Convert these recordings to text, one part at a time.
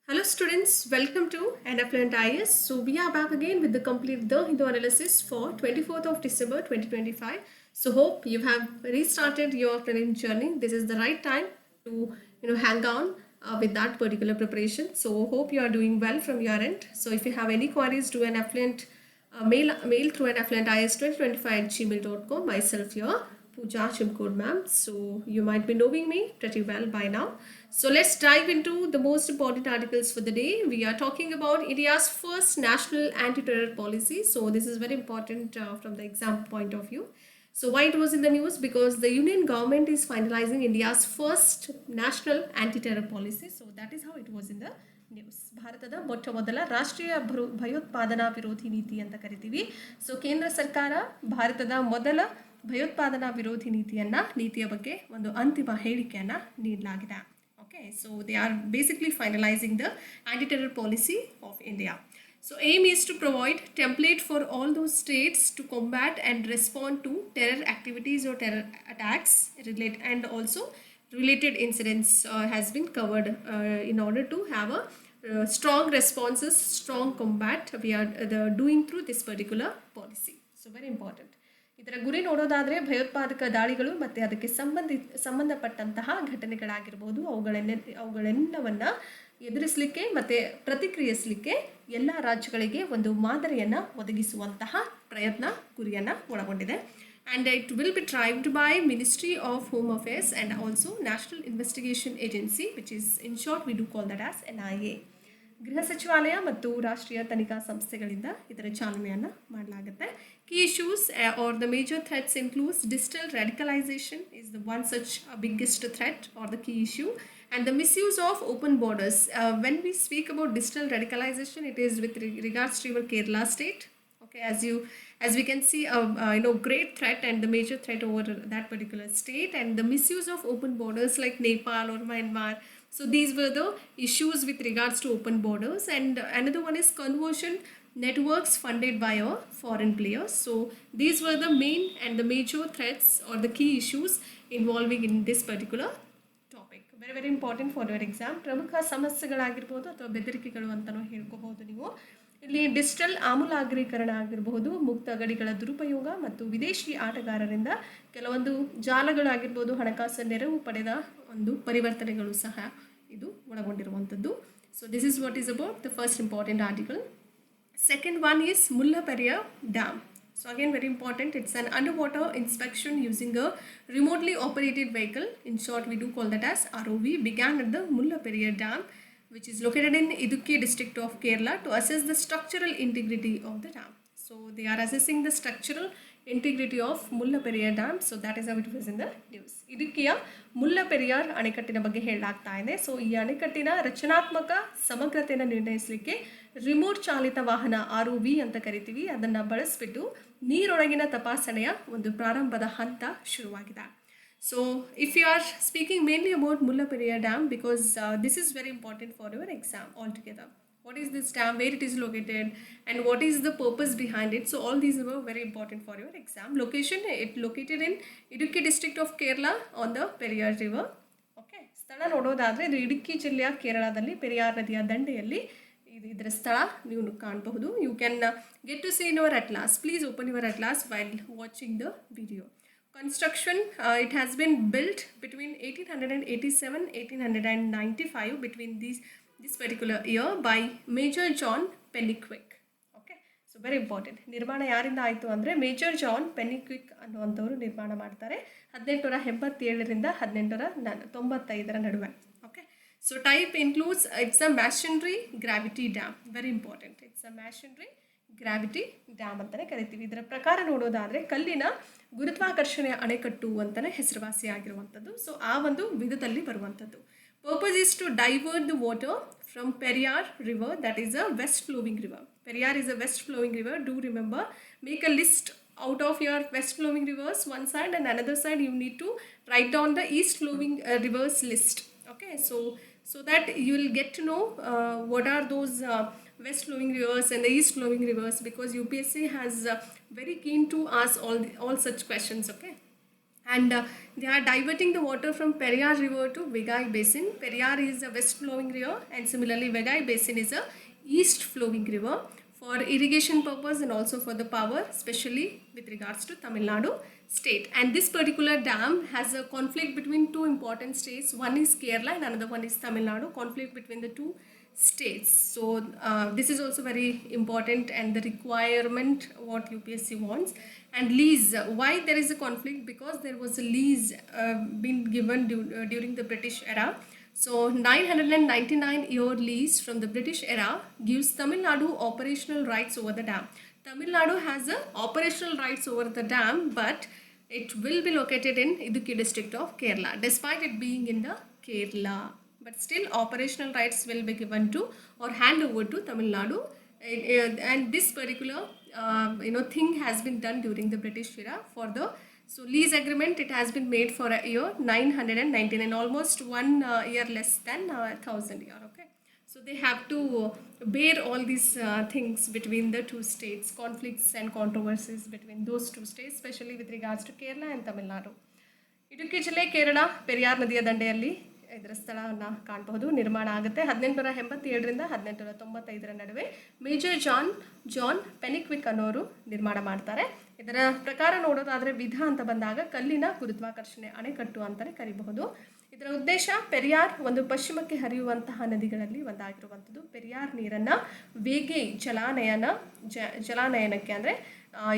Hello students, welcome to NFLent IS. So we are back again with the complete The Hindu analysis for 24th of December 2025. So hope you have restarted your planning journey. This is the right time to hang on with that particular preparation. So hope you are doing well from your end. So if you have any queries, do an affluent mail through an affluent is 2025 at gmail.com. Myself here, Pooja Chimkod ma'am. So you might be knowing me pretty well by now. So let's dive into the most important articles for the day. We are talking about India's first national anti-terror policy. So this is very important from the exam point of view. So why it was in the news? Because the union government is finalizing India's first national anti-terror policy. So that is how it was in the news. ಭಾರತದ ಮೊಟ್ಟ ಮೊದಲ ರಾಷ್ಟ್ರೀಯ ಭಯೋತ್ಪಾದನಾ ವಿರೋಧಿ ನೀತಿ ಅಂತ ಕರಿತೀವಿ. So ಕೇಂದ್ರ ಸರ್ಕಾರ ಭಾರತದ ಮೊದಲ ಭಯೋತ್ಪಾದನಾ ವಿರೋಧಿ ನೀತಿಯ ಬಗ್ಗೆ ಒಂದು ಅಂತಿಮ ಹೇಳಿಕೆಯನ್ನು ನೀಡಲಾಗಿದೆ. Okay, so they are basically finalising the anti-terror policy of India. So aim is to provide template for all those states to combat and respond to terror activities or terror attacks and also related incidents has been covered in order to have a strong responses, strong combat we are doing through this particular policy. So very important. ಇದರ ಗುರಿ ನೋಡೋದಾದರೆ ಭಯೋತ್ಪಾದಕ ದಾಳಿಗಳು ಮತ್ತು ಅದಕ್ಕೆ ಸಂಬಂಧಪಟ್ಟಂತಹ ಘಟನೆಗಳಾಗಿರ್ಬೋದು ಅವುಗಳೆಲ್ಲವನ್ನು ಎದುರಿಸಲಿಕ್ಕೆ ಮತ್ತು ಪ್ರತಿಕ್ರಿಯಿಸಲಿಕ್ಕೆ ಎಲ್ಲ ರಾಜ್ಯಗಳಿಗೆ ಒಂದು ಮಾದರಿಯನ್ನು ಒದಗಿಸುವಂತಹ ಗುರಿಯನ್ನು ಒಳಗೊಂಡಿದೆ. And it will be driven by Ministry of Home Affairs and also National Investigation Agency, which is in short we do call that as NIA. ಗೃಹ ಸಚಿವಾಲಯ ಮತ್ತು ರಾಷ್ಟ್ರೀಯ ತನಿಖಾ ಸಂಸ್ಥೆಗಳಿಂದ ಇದರ ಚಾಲನೆಯನ್ನು ಮಾಡಲಾಗುತ್ತೆ. Key issues or the major threats includes digital radicalization is the one such biggest threat or the key issue, and the misuse of open borders. When we speak about digital radicalization, it is with regards to your Kerala state. Okay, as we can see great threat and the major threat over that particular state, and the misuse of open borders like Nepal or Myanmar. So these were the issues with regards to open borders, and another one is conversion networks funded by our foreign players. So these were the main and the major threats or the key issues involving in this particular topic. Very very important for your exam. ಪ್ರಮುಖ ಸಮಸ್ಯೆಗಳಾಗಿರ್ಬೋದು ಅಥವಾ ಬೆದರಿಕೆಗಳು ಅಂತಲೂ ಹೇಳ್ಕೋಬಹುದು ನೀವು. ಇಲ್ಲಿ digital ಆಮೂಲಾಗ್ರೀಕರಣ ಆಗಿರಬಹುದು, ಮುಕ್ತ ಗಡಿಗಳ ದುರುಪಯೋಗ ಮತ್ತು ವಿದೇಶಿ ಆಟಗಾರರಿಂದ ಕೆಲವೊಂದು ಜಾಲಗಳಾಗಿರ್ಬೋದು ಹಣಕಾಸು ನೆರವು ಪಡೆದ ಒಂದು ಪರಿವರ್ತನೆಗಳು ಸಹ ಇದು ಒಳಗೊಂಡಿರುವಂಥದ್ದು. So this is what is about the first important article. Second one is Mullaperiyar Dam. So again very important, it's an underwater inspection using a remotely operated vehicle. In short we do call that as ROV. Began at the Mullaperiyar Dam, which is located in Idukki district of Kerala, to assess the structural integrity of the dam. So they are assessing the structural integrity of Mullaperiyar Dam. So that is how it was in the news. ಇದಕ್ಕಿಯ ಮುಲ್ಲಪೆರಿಯಾರ್ ಅಣೆಕಟ್ಟಿನ ಬಗ್ಗೆ ಹೇಳಲಾಗ್ತಾ ಇದೆ. So ಈ ಅಣೆಕಟ್ಟಿನ ರಚನಾತ್ಮಕ ಸಮಗ್ರತೆಯನ್ನು ನಿರ್ಣಯಿಸಲಿಕ್ಕೆ remote ಚಾಲಿತ ವಾಹನ ROV ಅಂತ ಕರಿತೀವಿ, ಅದನ್ನು ಬಳಸಿಬಿಟ್ಟು ನೀರೊಳಗಿನ ತಪಾಸಣೆಯ ಒಂದು ಪ್ರಾರಂಭದ ಹಂತ ಶುರುವಾಗಿದೆ. So if you are speaking mainly about Mullaperiyar Dam, because this is very important for your exam altogether. What is this dam, where it is located, and what is the purpose behind it? So all these were very important for your exam. Location, it located in Idukki district of Kerala on the Periyar river. Okay, ಸ್ಥಳ ನೋಡೋದಾದರೆ ಇದು ಇಡುಕ್ಕಿ ಜಿಲ್ಲೆಯ ಕೇರಳದಲ್ಲಿ ಪೆರಿಯಾರ್ ನದಿಯ ದಂಡೆಯಲ್ಲಿ ಇದರ ಸ್ಥಳ ನೀವು ಕಾಣಬಹುದು. You can get to see in your atlas. Please open your atlas while watching the video. Construction, it has been built between 1887-1895 between this particular year by Major John Pennyquick. Okay, so very important. ನಿರ್ಮಾಣ ಯಾರಿಂದ ಆಯಿತು ಅಂದರೆ major John ಪೆನ್ನಿಕ್ವಿಕ್ ಅನ್ನುವಂಥವರು ನಿರ್ಮಾಣ ಮಾಡ್ತಾರೆ 1887ರಿಂದ 1895 ನಡುವೆ. Okay, so type includes it's a masonry gravity dam. Very important, it's a masonry gravity dam ಅಂತಲೇ ಕರಿತೀವಿ. ಇದರ ಪ್ರಕಾರ ನೋಡೋದಾದರೆ ಕಲ್ಲಿನ ಗುರುತ್ವಾಕರ್ಷಣೆಯ ಅಣೆಕಟ್ಟು ಅಂತಲೇ ಹೆಸರುವಾಸಿಯಾಗಿರುವಂಥದ್ದು. ಸೊ ಆ ಒಂದು ವಿಧದಲ್ಲಿ ಬರುವಂಥದ್ದು. Purpose is to divert the water from Periyar river, that is a west flowing river. Periyar is a west flowing river. Do remember, make a list out of your west flowing rivers one side, and another side you need to write down the east flowing rivers list. Okay, so that you will get to know what are those west flowing rivers and the east flowing rivers, because UPSC has very keen to ask all such questions. Okay, and they are diverting the water from Periyar River to Vegai Basin. Periyar is a west flowing river, and similarly Vegai Basin is a east flowing river for irrigation purpose and also for the power, especially with regards to Tamil Nadu state. And this particular dam has a conflict between two important states. One is Kerala and another one is Tamil Nadu. Conflict between the two states. So this is also very important, and the requirement what UPSC wants. And lease, why there is a conflict? Because there was a lease been given during the British era. So 999-year lease from the British era gives Tamil Nadu operational rights over the dam. Tamil Nadu has a operational rights over the dam, but it will be located in Idukki district of Kerala, despite it being in the Kerala. But still operational rights will be given to or hand over to Tamil Nadu. And this particular thing has been done during the British era for the lease agreement. It has been made for a year 999, almost 1 year less than 1000 year. Okay, so they have to bear all these things between the two states, conflicts and controversies between those two states, especially with regards to Kerala and Tamil Nadu. Idukki ಜಿಲ್ಲೆ ಕೇರಳ ಪೆರಿಯಾರ್ ನದಿಯ ದಂಡೆಯಲ್ಲಿ ಇದರ ಸ್ಥಳವನ್ನು ಕಾಣಬಹುದು. ನಿರ್ಮಾಣ ಆಗುತ್ತೆ 1887ರಿಂದ 1895 ನಡುವೆ. Major John ಪೆನಿಕ್ವಿಕ್ ಅನ್ನೋರು ನಿರ್ಮಾಣ ಮಾಡ್ತಾರೆ. ಇದರ ಪ್ರಕಾರ ನೋಡೋದಾದರೆ ವಿಧ ಅಂತ ಬಂದಾಗ ಕಲ್ಲಿನ ಗುರುತ್ವಾಕರ್ಷಣೆ ಅಣೆಕಟ್ಟು ಅಂತಲೇ ಕರಿಬಹುದು. ಇದರ ಉದ್ದೇಶ ಪೆರಿಯಾರ್ ಒಂದು ಪಶ್ಚಿಮಕ್ಕೆ ಹರಿಯುವಂತಹ ನದಿಗಳಲ್ಲಿ ಒಂದಾಗಿರುವಂಥದ್ದು. ಪೆರಿಯಾರ್ ನೀರನ್ನು ವೇಗೈ ಜಲಾನಯನಕ್ಕೆ ಅಂದರೆ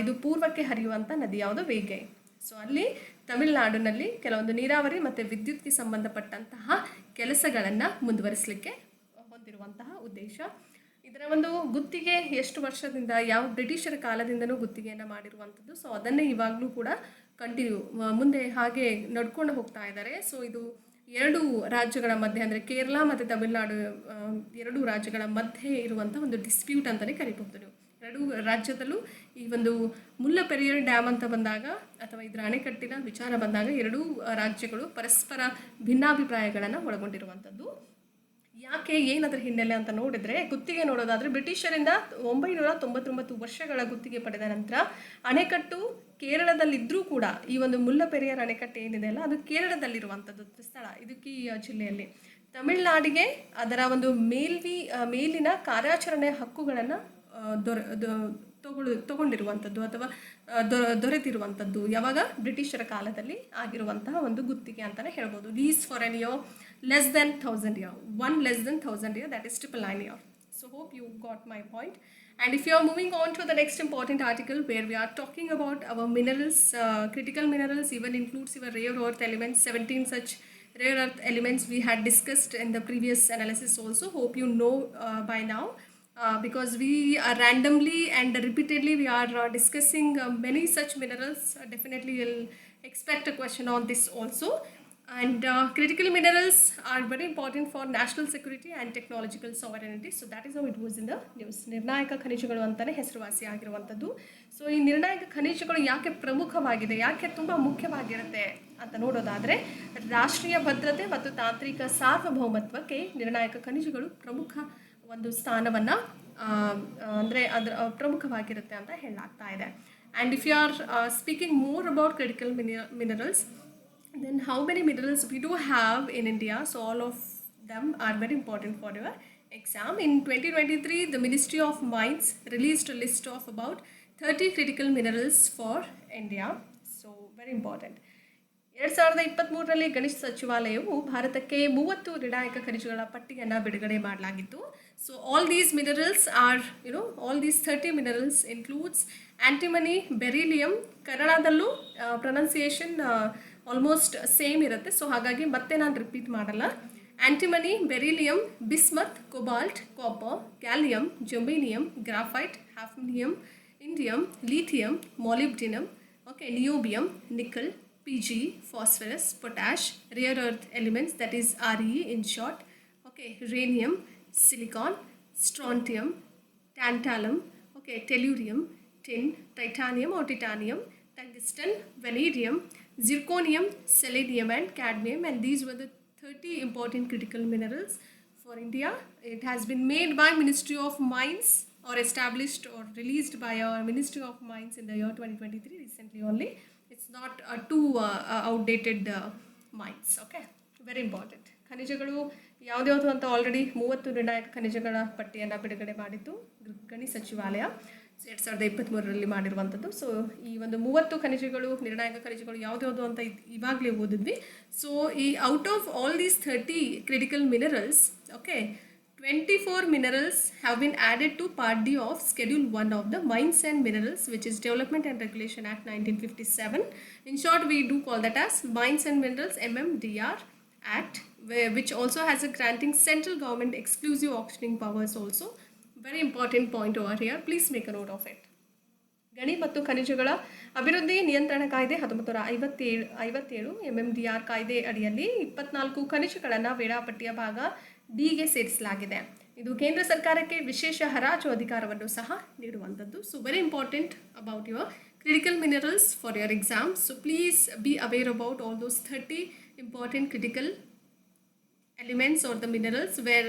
ಇದು ಪೂರ್ವಕ್ಕೆ ಹರಿಯುವಂಥ ನದಿ ಯಾವುದು? ವೇಗೈ. ಸೊ ಅಲ್ಲಿ ತಮಿಳುನಾಡಿನಲ್ಲಿ ಕೆಲವೊಂದು ನೀರಾವರಿ ಮತ್ತು ವಿದ್ಯುತ್ಗೆ ಸಂಬಂಧಪಟ್ಟಂತಹ ಕೆಲಸಗಳನ್ನು ಮುಂದುವರಿಸಲಿಕ್ಕೆ ಹೊಂದಿರುವಂತಹ ಉದ್ದೇಶ. ಇದರ ಒಂದು ಗುತ್ತಿಗೆ ಎಷ್ಟು ವರ್ಷದಿಂದ, ಯಾವ ಬ್ರಿಟಿಷರ ಕಾಲದಿಂದನೂ ಗುತ್ತಿಗೆಯನ್ನು ಮಾಡಿರುವಂಥದ್ದು. ಸೊ ಅದನ್ನೇ ಇವಾಗಲೂ ಕೂಡ ಮುಂದೆ ಹಾಗೆ ನಡ್ಕೊಂಡು ಹೋಗ್ತಾ ಇದ್ದಾರೆ. ಸೊ ಇದು ಎರಡು ರಾಜ್ಯಗಳ ಮಧ್ಯೆ ಅಂದರೆ ಕೇರಳ ಮತ್ತು ತಮಿಳುನಾಡು ಎರಡು ರಾಜ್ಯಗಳ ಮಧ್ಯೆ ಇರುವಂಥ ಒಂದು ಡಿಸ್ಪ್ಯೂಟ್ ಅಂತಲೇ ಕರಿಬಹುದು ನೀವು. ಎರಡು ರಾಜ್ಯದಲ್ಲೂ ಈ ಒಂದು ಮುಲ್ಲಪೆರಿಯಾರ್ ಡ್ಯಾಮ್ ಅಂತ ಬಂದಾಗ ಅಥವಾ ಇದರ ಅಣೆಕಟ್ಟಿನ ವಿಚಾರ ಬಂದಾಗ ಎರಡೂ ರಾಜ್ಯಗಳು ಪರಸ್ಪರ ಭಿನ್ನಾಭಿಪ್ರಾಯಗಳನ್ನು ಒಳಗೊಂಡಿರುವಂಥದ್ದು. ಯಾಕೆ, ಏನದರ ಹಿನ್ನೆಲೆ ಅಂತ ನೋಡಿದರೆ, ಗುತ್ತಿಗೆ ನೋಡೋದಾದರೆ ಬ್ರಿಟಿಷರಿಂದ 999 ವರ್ಷಗಳ ಗುತ್ತಿಗೆ ಪಡೆದ ನಂತರ ಅಣೆಕಟ್ಟು ಕೇರಳದಲ್ಲಿದ್ದರೂ ಕೂಡ ಈ ಒಂದು ಮುಲ್ಲಪೆರಿಯಾರ್ ಅಣೆಕಟ್ಟು ಏನಿದೆ ಅಲ್ಲ, ಅದು ಕೇರಳದಲ್ಲಿರುವಂಥದ್ದು ಸ್ಥಳ, ಇಡುಕ್ಕಿ ಜಿಲ್ಲೆಯಲ್ಲಿ. ತಮಿಳುನಾಡಿಗೆ ಅದರ ಒಂದು ಮೇಲಿನ ಕಾರ್ಯಾಚರಣೆ ಹಕ್ಕುಗಳನ್ನು ತಗೊಂಡಿರುವಂಥದ್ದು ಅಥವಾ ದೊರೆತಿರುವಂಥದ್ದು ಯಾವಾಗ? ಬ್ರಿಟಿಷರ ಕಾಲದಲ್ಲಿ ಆಗಿರುವಂತಹ ಒಂದು ಗುತ್ತಿಗೆ ಅಂತಲೇ ಹೇಳ್ಬೋದು. Lease for N year less than 1000 year, one less than 1000 year, that is 999 year. So hope you got my point. And if you are moving on to the next important article where we are talking about our minerals, critical minerals even includes your rare earth elements. 17 such rare earth elements we had discussed in the previous analysis also. Hope you know by now. Because we are randomly and repeatedly we are discussing many such minerals. Definitely you'll expect a question on this also. And critical minerals are very important for national security and technological sovereignty. So that is how it was in the news. ನಿರ್ಣಾಯಕ ಖನಿಜಗಳು ಅಂತಲೇ ಹೆಸರುವಾಸಿ ಆಗಿರುವಂಥದ್ದು. So ಈ ನಿರ್ಣಾಯಕ ಖನಿಜಗಳು ಯಾಕೆ ಪ್ರಮುಖವಾಗಿದೆ, ಯಾಕೆ ತುಂಬ ಮುಖ್ಯವಾಗಿರುತ್ತೆ ಅಂತ ನೋಡೋದಾದರೆ, ರಾಷ್ಟ್ರೀಯ ಭದ್ರತೆ ಮತ್ತು ತಾಂತ್ರಿಕ ಸಾರ್ವಭೌಮತ್ವಕ್ಕೆ ನಿರ್ಣಾಯಕ ಖನಿಜಗಳು ಪ್ರಮುಖ ಒಂದು ಸ್ಥಾನವನ್ನು ಅಂದರೆ ಅದರ ಪ್ರಮುಖವಾಗಿರುತ್ತೆ ಅಂತ ಹೇಳಲಾಗ್ತಾ ಇದೆ. And if you are speaking more about critical minerals, then how many minerals we do have in India? So all of them are very important for your exam. In 2023, the Ministry of Mines released a list of about 30 critical minerals for India. So very important. 2023ರಲ್ಲಿ ಗಣೇಶ ಸಚಿವಾಲಯವು ಭಾರತಕ್ಕೆ 30 ನಿರ್ಣಾಯಕ ಖನಿಜಗಳ ಪಟ್ಟಿಯನ್ನು ಬಿಡುಗಡೆ ಮಾಡಲಾಗಿತ್ತು. So all these minerals are all these 30 minerals includes antimony, beryllium. ಕನ್ನಡದಲ್ಲೂ ಪ್ರೊನೌನ್ಸಿಯೇಷನ್ ಆಲ್ಮೋಸ್ಟ್ ಸೇಮ್ ಇರುತ್ತೆ, ಸೊ ಹಾಗಾಗಿ ಮತ್ತೆ ನಾನು ರಿಪೀಟ್ ಮಾಡಲ್ಲ. Antimony, beryllium, bismuth, cobalt, copper, gallium, germanium, graphite, hafnium, indium, lithium, molybdenum, niobium, nickel, PG, phosphorus, potash, rare earth elements, that is RE in short, rhenium, silicon, strontium, tantalum, tellurium, tin, titanium or titanium, tungsten, vanadium, zirconium, selenium and cadmium. And these were the 30 important critical minerals for India. It has been made by Ministry of Mines or established or released by our Ministry of Mines in the year 2023, recently only. It's not too outdated mines. Okay, very important. ಖನಿಜಗಳು ಯಾವುದ್ಯಾವುದು ಅಂತ already 30 ನಿರ್ಣಾಯಕ ಖನಿಜಗಳ ಪಟ್ಟಿಯನ್ನು ಬಿಡುಗಡೆ ಮಾಡಿದ್ದು ಗಣಿ ಸಚಿವಾಲಯ 2023ರಲ್ಲಿ ಮಾಡಿರುವಂಥದ್ದು. ಸೊ ಈ ಒಂದು 30 ಖನಿಜಗಳು, ನಿರ್ಣಾಯಕ ಖನಿಜಗಳು ಯಾವ್ದ್ಯಾವುದು ಅಂತ ಇವಾಗಲೇ ಓದಿದ್ವಿ. ಸೊ ಈ out of all these 30 critical minerals, okay, 24 minerals have been added to Part D of Schedule 1 of the Mines and Minerals, which is Development and Regulation Act 1957. In short, we do call that as Mines and Minerals MMDR Act, which also has a granting central government exclusive auctioning powers also. Very important point over here. Please make a note of it. ಗಣಿ ಮತ್ತು ಖನಿಜಗಳ ಅಭಿವೃದ್ಧಿ ನಿಯಂತ್ರಣ ಕಾಯ್ದೆ 1957 MMDR ಕಾಯ್ದೆ ಅಡಿಯಲ್ಲಿ 24 ಖನಿಜಗಳನ್ನು ವೇಳಾಪಟ್ಟಿಯ ಭಾಗ ಡಿಗೆ ಸೇರಿಸಲಾಗಿದೆ. ಇದು ಕೇಂದ್ರ ಸರ್ಕಾರಕ್ಕೆ ವಿಶೇಷ ಹರಾಜು ಅಧಿಕಾರವನ್ನು ಸಹ ನೀಡುವಂಥದ್ದು. So very important about your critical minerals for your exam. So please be aware about all those 30 important critical elements or the minerals where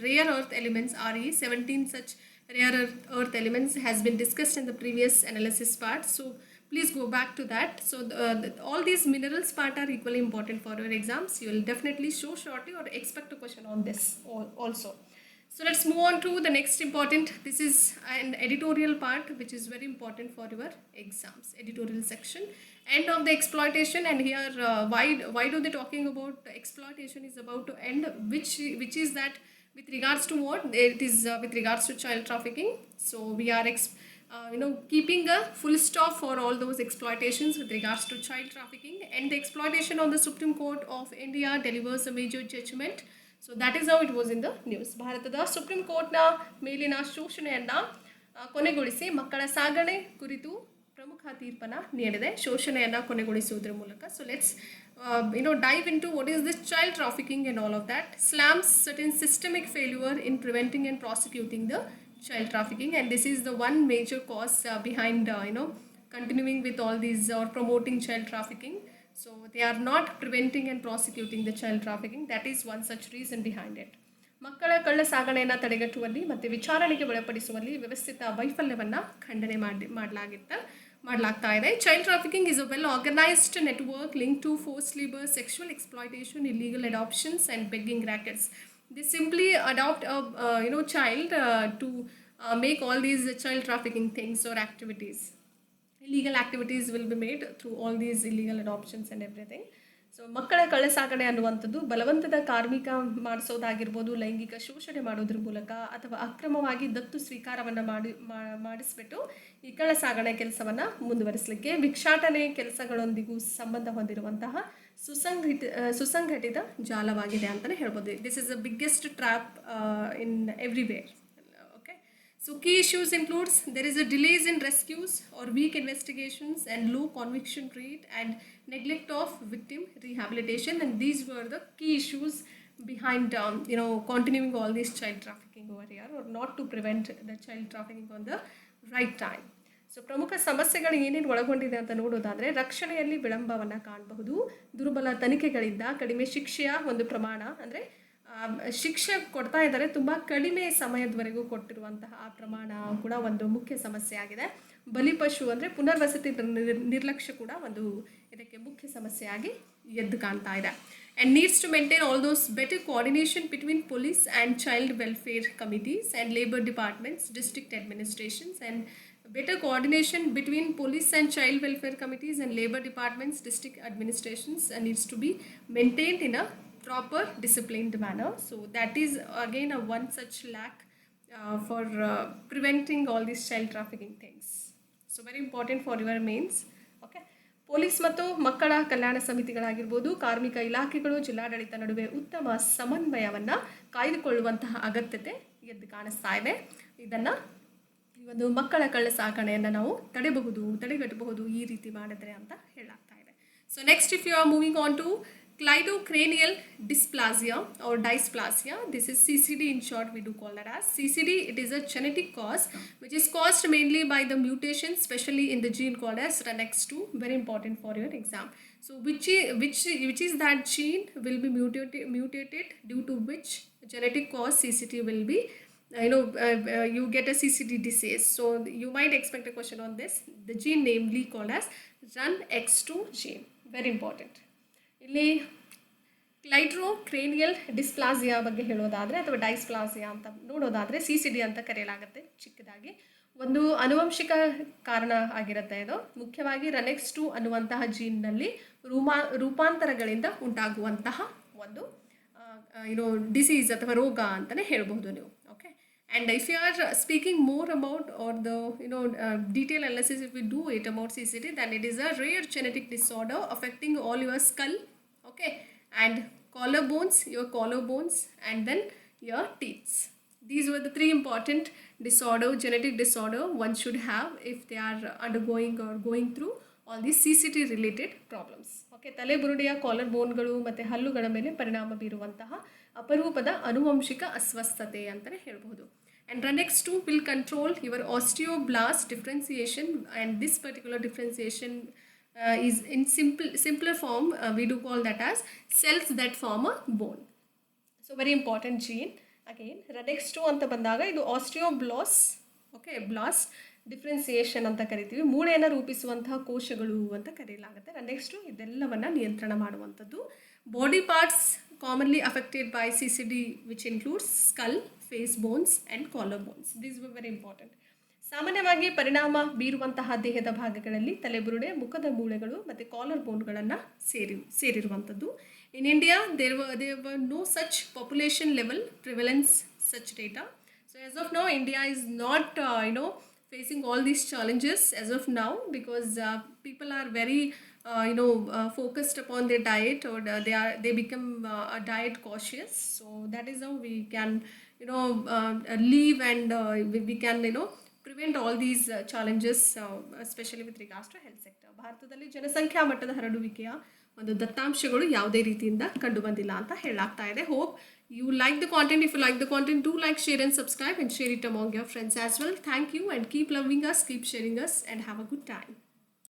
rare earth elements RE 17 such rare earth elements has been discussed in the previous analysis part. So please go back to that. So all these minerals part are equally important for your exams. You will definitely show shortly or expect a question on this also. So let's move on to the next important. This is an editorial part which is very important for your exams. Editorial section. End of the exploitation, and here why do they talking about exploitation is about to end, which is that with regards to what? It is with regards to child trafficking. So we are keeping a full stop for all those exploitations with regards to child trafficking, and the exploitation on the Supreme Court of India delivers a major judgment. So that is how it was in the news. ಭಾರತದ supreme ಕೋರ್ಟ್ನ ಮೇಲಿನ ಶೋಷಣೆಯನ್ನು ಕೊನೆಗೊಳಿಸಿ ಮಕ್ಕಳ ಸಾಗಣೆ ಕುರಿತು ಪ್ರಮುಖ ತೀರ್ಪನ್ನು ನೀಡಿದೆ, ಶೋಷಣೆಯನ್ನು ಕೊನೆಗೊಳಿಸುವುದರ ಮೂಲಕ. So let's dive into what is this child trafficking and all of that. Slams certain systemic failure in preventing and prosecuting the child trafficking, and this is the one major cause behind continuing with all these or promoting child trafficking. So they are not preventing and prosecuting the child trafficking. That is one such reason behind it. ಮಕ್ಕಳ ಕಳ್ಳ ಸಾಗಣೆಯನ್ನು ತಡೆಗಟ್ಟುವಲ್ಲಿ ಮತ್ತು ವಿಚಾರಣೆಗೆ ಒಳಪಡಿಸುವಲ್ಲಿ ವ್ಯವಸ್ಥಿತ ವೈಫಲ್ಯವನ್ನು ಖಂಡನೆ ಮಾಡಲಾಗ್ತಾ ಇದೆ. Child trafficking is a well organized network linked to forced labor, sexual exploitation, illegal adoptions and begging rackets. They simply adopt a child to make all these child trafficking things or activities. Illegal activities will be made through all these illegal adoptions and everything. So ಮಕ್ಕಳ ಕಳ್ಳ ಸಾಗಣೆ ಅನ್ನುವಂಥದ್ದು ಬಲವಂತದ ಕಾರ್ಮಿಕ ಮಾಡಿಸೋದಾಗಿರ್ಬೋದು, ಲೈಂಗಿಕ ಶೋಷಣೆ ಮಾಡೋದ್ರ ಮೂಲಕ ಅಥವಾ ಅಕ್ರಮವಾಗಿ ದತ್ತು ಸ್ವೀಕಾರವನ್ನು ಮಾಡಿಸ್ಬಿಟ್ಟು ಈ ಕಳ್ಳ ಸಾಗಣೆ ಕೆಲಸವನ್ನು ಮುಂದುವರಿಸಲಿಕ್ಕೆ ಭಿಕ್ಷಾಟನೆ ಕೆಲಸಗಳೊಂದಿಗೂ ಸಂಬಂಧ ಹೊಂದಿರುವಂತಹ ಸುಸಂಘಟಿತ ಜಾಲವಾಗಿದೆ ಅಂತಲೇ ಹೇಳ್ಬೋದು. This is the biggest trap in everywhere. So key issues includes there is a delays in rescues or weak investigations and low conviction rate and neglect of victim rehabilitation, and these were the key issues behind continuing all this child trafficking over here, or not to prevent the child trafficking on the right time. So ಪ್ರಮುಖ ಸಮಸ್ಯೆಗಳು ಏನೇನು ಒಳಗೊಂಡಿದೆ ಅಂತ ನೋಡೋದಾದರೆ, ರಕ್ಷಣೆಯಲ್ಲಿ ವಿಳಂಬವನ್ನು ಕಾಣಬಹುದು, ದುರ್ಬಲ ತನಿಖೆಗಳಿಂದ ಕಡಿಮೆ ಶಿಕ್ಷೆಯ ಒಂದು ಪ್ರಮಾಣ, ಅಂದರೆ ಶಿಕ್ಷೆ ಕೊಡ್ತಾ ಇದ್ದಾರೆ ತುಂಬ ಕಡಿಮೆ ಸಮಯದವರೆಗೂ ಕೊಟ್ಟಿರುವಂತಹ ಆ ಪ್ರಮಾಣ ಕೂಡ ಒಂದು ಮುಖ್ಯ ಸಮಸ್ಯೆ ಆಗಿದೆ. ಬಲಿಪಶು ಅಂದರೆ ಪುನರ್ವಸತಿ ನಿರ್ಲಕ್ಷ್ಯ ಕೂಡ ಒಂದು ಇದಕ್ಕೆ ಮುಖ್ಯ ಸಮಸ್ಯೆಯಾಗಿ ಎದ್ದು ಕಾಣ್ತಾ ಇದೆ. And needs to maintain all those better coordination between police and child welfare committees and labour departments, district administrations, and better coordination between police and child welfare committees and labor departments, district administrations needs to be maintained in a proper disciplined manner. So that is again a one such lack for preventing all these child trafficking things. So very important for your mains. Okay, police ಮತ್ತು ಮಕ್ಕಳ ಕಲ್ಯಾಣ ಸಮಿತಿಗಳಾಗಿರ್ಬೋದು, ಕಾರ್ಮಿಕ ಇಲಾಖೆಗಳು, ಜಿಲ್ಲಾಡಳಿತ ನಡುವೆ ಉತ್ತಮ ಸಮನ್ವಯವನ್ನು ಕಾಯ್ದುಕೊಳ್ಳುವಂತಹ ಅಗತ್ಯತೆ ಎದ್ದು ಕಾಣಿಸ್ತಾ ಇದೆ. ಇದನ್ನು ಈ ಒಂದು ಮಕ್ಕಳ ಕಳ್ಳ ಸಾಗಣೆಯನ್ನು ನಾವು ತಡೆಗಟ್ಟಬಹುದು ಈ ರೀತಿ ಮಾಡಿದ್ರೆ ಅಂತ ಹೇಳಲಾಗ್ತಾ ಇದೆ. So next, if you are moving on to cleidocranial dysplasia or dysplasia, this is CCD in short, we do call that as CCD. It is a genetic cause which is caused mainly by the mutation, especially in the gene called as RUNX2. Very important for your exam. So which is that gene will be mutated due to which genetic cause CCD will be you get a CCD disease. So you might expect a question on this. The gene namely called as RUNX2 gene. Very important. ಇಲ್ಲಿ ಕ್ಲೈಟ್ರೋಕ್ರೇನಿಯಲ್ dysplasia ಬಗ್ಗೆ ಹೇಳೋದಾದರೆ ಅಥವಾ ಡೈಸ್ಪ್ಲಾಸಿಯಾ ಅಂತ ನೋಡೋದಾದರೆ CCD ಅಂತ ಕರೆಯಲಾಗುತ್ತೆ ಚಿಕ್ಕದಾಗಿ. ಒಂದು ಆನುವಂಶಿಕ ಕಾರಣ ಆಗಿರುತ್ತೆ ಇದು. ಮುಖ್ಯವಾಗಿ RUNX2 ಅನ್ನುವಂತಹ ಜೀನ್ನಲ್ಲಿ ರೂಪಾಂತರಗಳಿಂದ ಉಂಟಾಗುವಂತಹ ಒಂದು ಡಿಸೀಸ್ ಅಥವಾ ರೋಗ ಅಂತಲೇ ಹೇಳ್ಬೋದು ನೀವು. Okay, and if you are speaking more about or the detailed analysis if we do it about CCD, then it is a rare genetic disorder affecting all your skull, okay, and your collarbones and then your teeth. These were the three important genetic disorder one should have if they are undergoing or going through all these CCD related problems. Okay, ತಲೆಬುರುಡೆಯ collar ಬೋನ್ಗಳು ಮತ್ತು ಹಲ್ಲುಗಳ ಮೇಲೆ ಪರಿಣಾಮ ಬೀರುವಂತಹ ಅಪರೂಪದ ಆನುವಂಶಿಕ ಅಸ್ವಸ್ಥತೆ ಅಂತಲೇ ಹೇಳ್ಬೋದು. And RUNX2 will control your osteoblast differentiation, and this particular differentiation is in simpler form. We do call that as cells that form a bone. So very important gene. Again, RUNX2 ಅಂತ ಬಂದಾಗ ಇದು osteoblast, okay, blast differentiation ಅಂತ ಕರಿತೀವಿ. ಮೂಳೆಯನ್ನು ರೂಪಿಸುವಂತಹ ಕೋಶಗಳು ಅಂತ ಕರೆಯಲಾಗುತ್ತೆ. RUNX2 ಇದೆಲ್ಲವನ್ನು ನಿಯಂತ್ರಣ ಮಾಡುವಂಥದ್ದು. Body parts commonly affected by CCD which includes skull, face bones and collar bones. These were very important. ಸಾಮಾನ್ಯವಾಗಿ ಪರಿಣಾಮ ಬೀರುವಂತಹ ದೇಹದ ಭಾಗಗಳಲ್ಲಿ ತಲೆಬುರುಡೆ, ಮುಖದ ಮೂಳೆಗಳು ಮತ್ತು ಕಾಲರ್ ಬೋನ್ಗಳನ್ನು ಸೇರಿರುವಂಥದ್ದು. In India, there were no such population level prevalence such data. So as of now, India is not facing all these challenges as of now, because people are very focused upon their diet, or they become a diet cautious. So that is how we can live and we can prevent all these challenges, especially with regards to health sector. ಭಾರತದಲ್ಲಿ ಜನಸಂಖ್ಯಾ ಮಟ್ಟದ ಹರಡುವಿಕೆಯ ಒಂದು ದತ್ತಾಂಶಗಳು ಯಾವುದೇ ರೀತಿಯಿಂದ ಕಂಡು ಬಂದಿಲ್ಲ ಅಂತ ಹೇಳಲಾಗ್ತಾ ಇದೆ. Hope you like the content. If you like the content, do like, share and subscribe, and share it among your friends as well. Thank you, and keep loving us, keep sharing us, and have a good time.